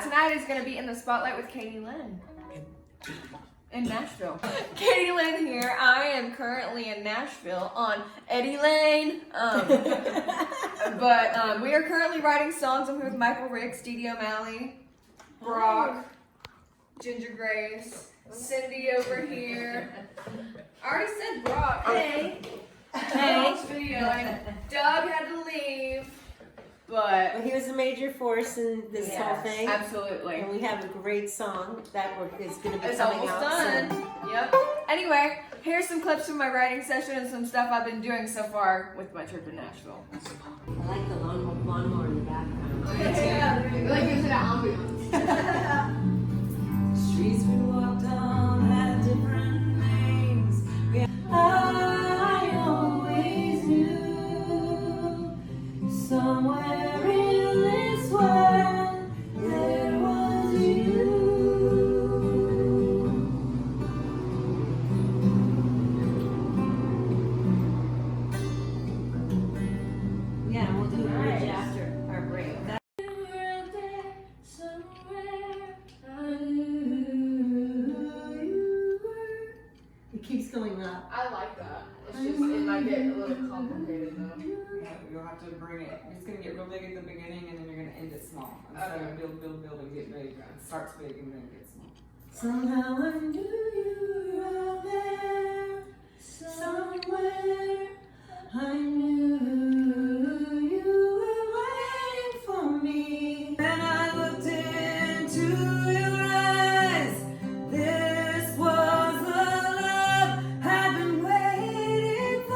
tonight is going to be In the Spotlight with Kadie Lynn in Nashville. Kadie Lynn here. I am currently in Nashville on Eddie Lane. But we are currently writing songs. I'm here with Michael Ricks, Dee Omalley, Brock, Ginger Grace, Cindy over here. I already said Brock. Hey. Hey. Videoing. Doug had to leave. But he was a major force in this whole thing. Absolutely. And we have a great song that is going to be it's coming almost out done. soon. Yep. Anyway, here's some clips from my writing session and some stuff I've been doing so far with my trip to Nashville. I like the lawnmower in the background. Yeah, like gives it an ambiance. Streets we walked on had different names. I always knew somewhere in this world there was you. Yeah, we'll do a bridge after our break. It keeps going up. I like that. It's just, it might get a little complicated though. Yeah, you'll have to bring it. It's going to get real big at the beginning and then you're going to end it small. Instead of build and get big. It starts big and then it gets small. Somehow I knew you were out there, somewhere. I knew you were waiting for me. And I looked into your eyes. This was the love I've been waiting for.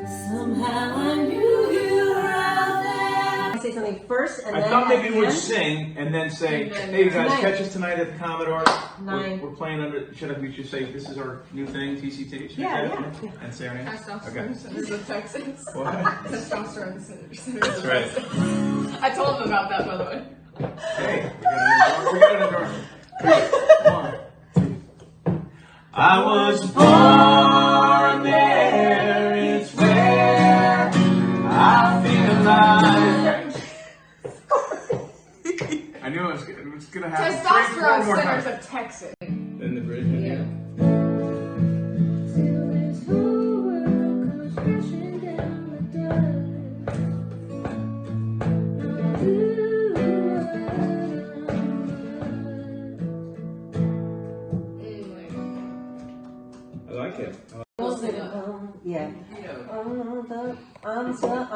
Somehow I knew you were out there. Say something first, and I then thought maybe at we the would end. sing and then say, And then, "Hey, you guys, Nine. catch us tonight at the Commodore. Nine. We're playing under. We should say this is our new thing, TCT. Should we Yeah, say yeah. that? And say our name. Testosterone Centers of Texas. What? Testosterone Centers. That's right. I told them about that, by the way. Hey, we got an endorsement. 3, 1, 2. I was born there. It's where I feel alive. I knew it was gonna happen. Testosterone 3, 4 more Centers times. of Texas. Then the bridge. Yeah. I like it. Yeah. Okay, so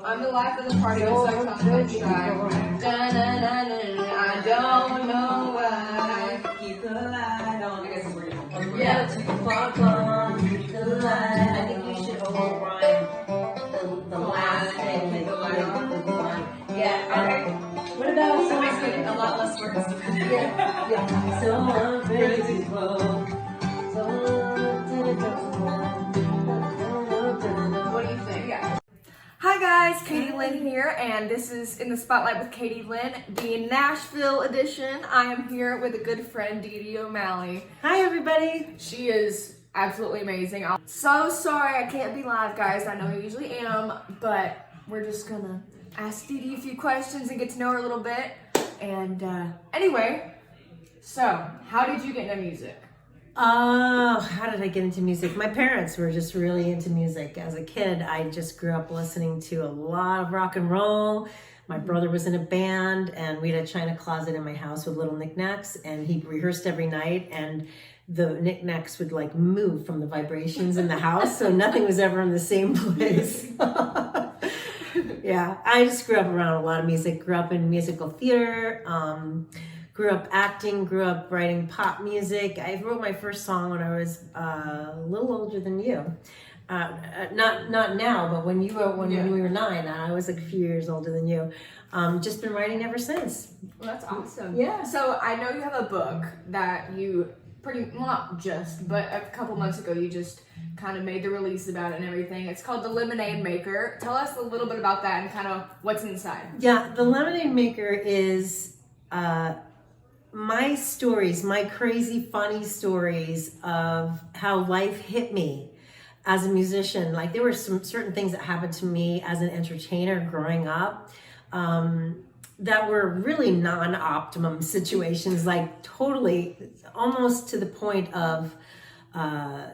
I'm the life of the party, so I'm shy. I don't know why. Keep the light on. I guess it's where you Yeah. Too far gone. Keep the light. I think you should override the last thing that you did with one. Yeah. Okay. What about That makes it a lot less words. yeah. So unpredictable. What do you think? Yeah. Hi guys, Kadie Lynn here, and this is In the Spotlight with Kadie Lynn, the Nashville edition. I am here with a good friend, Dee Omalley. Hi everybody. She is absolutely amazing. I'm so sorry I can't be live, guys. I know I usually am, but we're just gonna ask Dee a few questions and get to know her a little bit. And anyway, so how did you get into music? How did I get into music? My parents were just really into music. As a kid, I just grew up listening to a lot of rock and roll. My brother was in a band, and we had a china closet in my house with little knickknacks, and he rehearsed every night, and the knickknacks would like move from the vibrations in the house, so nothing was ever in the same place. Yeah, I just grew up around a lot of music, grew up in musical theater, grew up acting, grew up writing pop music. I wrote my first song when I was a little older than you. Not now, but when you were when we were 9, I was like a few years older than you. Just been writing ever since. Well, that's awesome. Yeah. So I know you have a book that you not just, but a couple months ago, you just kind of made the release about it and everything. It's called the Lemonade Maker. Tell us a little bit about that and kind of what's inside. Yeah, the Lemonade Maker is my stories, my crazy, funny stories of how life hit me as a musician. Like, there were some certain things that happened to me as an entertainer growing up that were really non-optimum situations, like totally, almost to the point of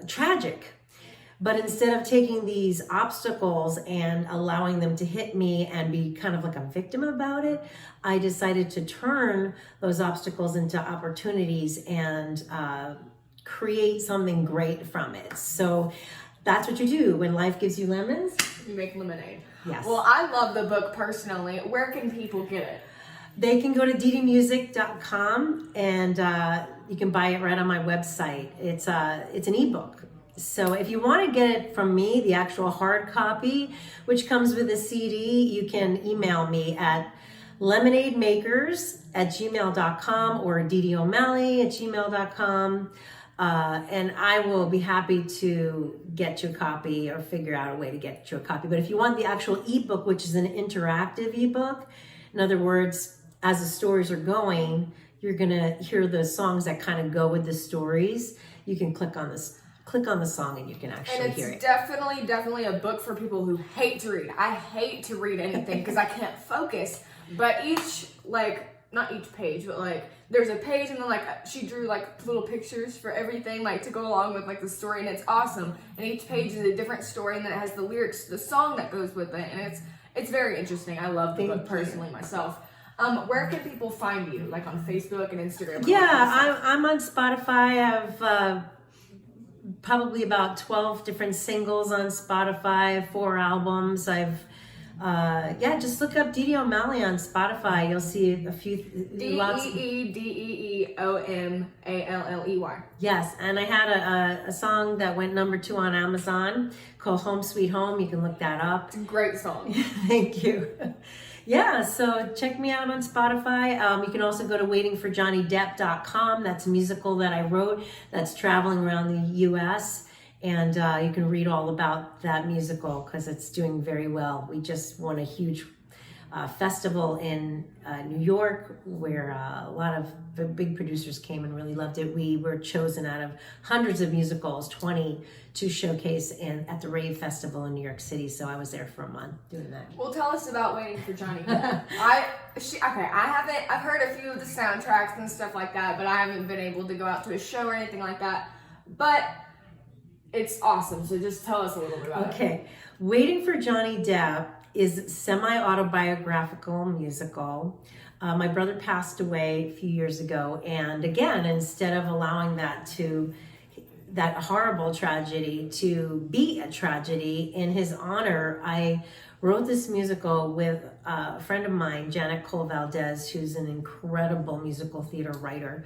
tragic. But instead of taking these obstacles and allowing them to hit me and be kind of like a victim about it, I decided to turn those obstacles into opportunities and create something great from it. So that's what you do when life gives you lemons. You make lemonade. Yes. Well, I love the book personally. Where can people get it? They can go to ddmusic.com and you can buy it right on my website. It's an ebook. So if you want to get it from me, the actual hard copy, which comes with a CD, you can email me at lemonademakers@gmail.com or ddOmalley@gmail.com. And I will be happy to get you a copy or figure out a way to get you a copy. But if you want the actual ebook, which is an interactive ebook, in other words, as the stories are going, you're gonna hear the songs that kind of go with the stories. You can click on the song and you can actually hear it. And it's definitely a book for people who hate to read. I hate to read anything because I can't focus. But not each page, but there's a page and then she drew little pictures for everything to go along with the story, and it's awesome. And each page is a different story, and then it has the lyrics to the song that goes with it, and it's very interesting. I love the book personally myself. Where can people find you? On Facebook and Instagram? Yeah, I'm on Spotify. I have probably about 12 different singles on Spotify, 4 albums. Just look up Kadie Omalley on Spotify. You'll see a few. DeeDeeOmalley. Yes, and I had a song that went #2 on Amazon called Home Sweet Home. You can look that up. It's a great song. Thank you. Yeah, so check me out on Spotify. You can also go to waitingforjohnnydepp.com. That's a musical that I wrote that's traveling around the U.S., and you can read all about that musical because it's doing very well. We just won a huge festival in New York where a lot of the big producers came and really loved it. We were chosen out of hundreds of musicals, 20, to showcase at the Rave Festival in New York City. So I was there for a month doing that. Well, tell us about Waiting for Johnny Depp. I've heard a few of the soundtracks and stuff like that, but I haven't been able to go out to a show or anything like that. But it's awesome, so just tell us a little bit about it. Okay, Waiting for Johnny Depp is semi-autobiographical musical. My brother passed away a few years ago, and again, instead of allowing that horrible tragedy to be a tragedy in his honor, I wrote this musical with a friend of mine, Janet Cole Valdez, who's an incredible musical theater writer.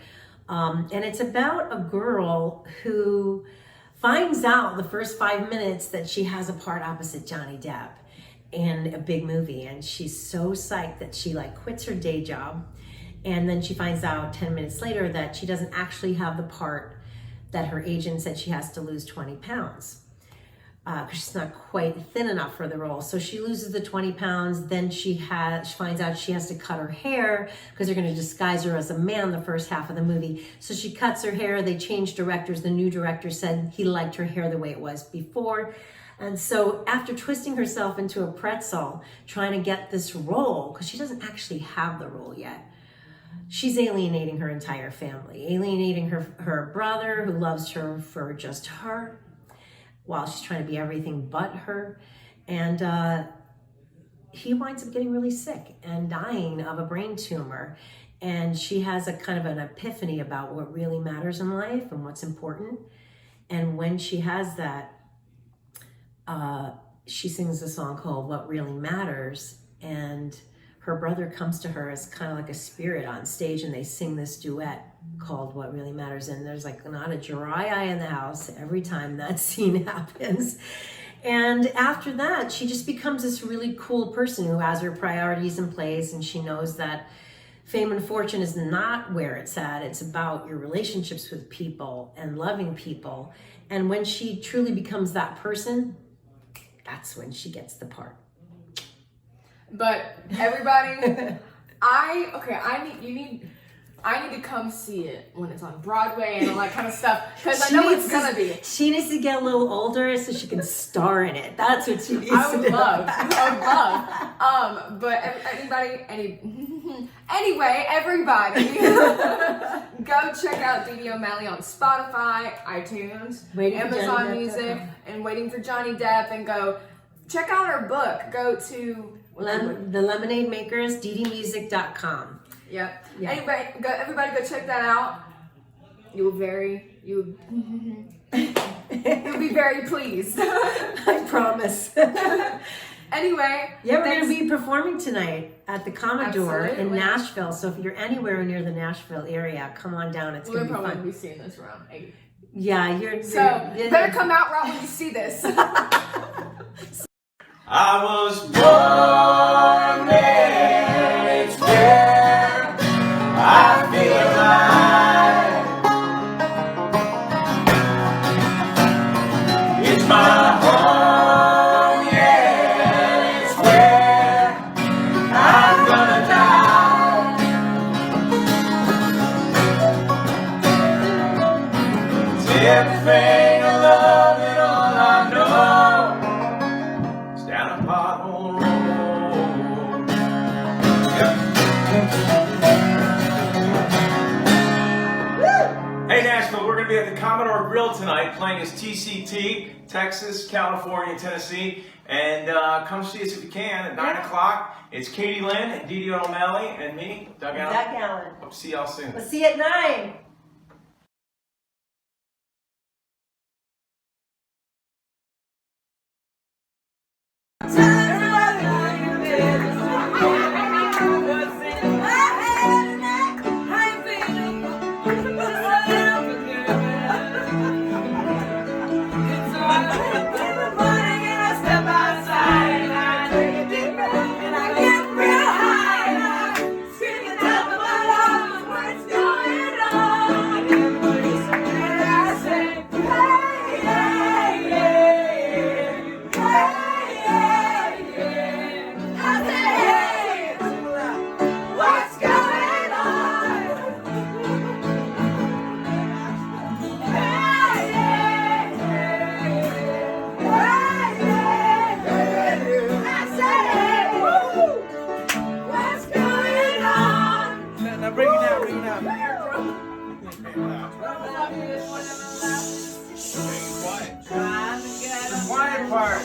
And it's about a girl who finds out the first 5 minutes that she has a part opposite Johnny Depp in a big movie, and she's so psyched that she quits her day job, and then she finds out 10 minutes later that she doesn't actually have the part that her agent said she has to lose 20 pounds because she's not quite thin enough for the role. So she loses the 20 pounds. Then she finds out she has to cut her hair because they're going to disguise her as a man the first half of the movie. So she cuts her hair. They changed directors. The new director said he liked her hair the way it was before. And so after twisting herself into a pretzel, trying to get this role, because she doesn't actually have the role yet, she's alienating her entire family, alienating her brother who loves her for just her, while she's trying to be everything but her. And he winds up getting really sick and dying of a brain tumor. And she has a kind of an epiphany about what really matters in life and what's important. And when she has that, she sings a song called What Really Matters, and her brother comes to her as kind of like a spirit on stage, and they sing this duet called What Really Matters, and there's not a dry eye in the house every time that scene happens. And after that, she just becomes this really cool person who has her priorities in place, and she knows that fame and fortune is not where it's at. It's about your relationships with people and loving people. And when she truly becomes that person, that's when she gets the part. But everybody, I need to come see it when it's on Broadway and all that kind of stuff, because I know it's gonna be. She needs to get a little older so she can star in it. That's what she needs to do. I would love. But anyway, everybody, go check out Kadie Omalley on Spotify, iTunes, Amazon Music, and Waiting for Johnny Depp, and go check out her book. Go to The Lemonade Makers, ddmusic.com. Yep. Yeah. Everybody go check that out. You'll be very pleased. I promise. Anyway. Yeah, we're going to be performing tonight at the Commodore in Nashville. So if you're anywhere near the Nashville area, come on down. It's going to be fun. We're probably be seeing this around 8. Yeah, you better come out right when you see this. I was born and it's where I feel alive. It's my home, yeah, it's where I'm gonna die. It's everything I love and all I know. Down a pothole road. Hey Nashville, we're going to be at the Commodore Grill tonight playing as TCT, Texas, California, Tennessee. And come see us if you can at 9 o'clock. It's Kadie Lynn, Kadie Omalley, and me, Doug Allen. Doug Allen. Hope to see y'all soon. We'll see you at 9. Bring it out. Quiet part.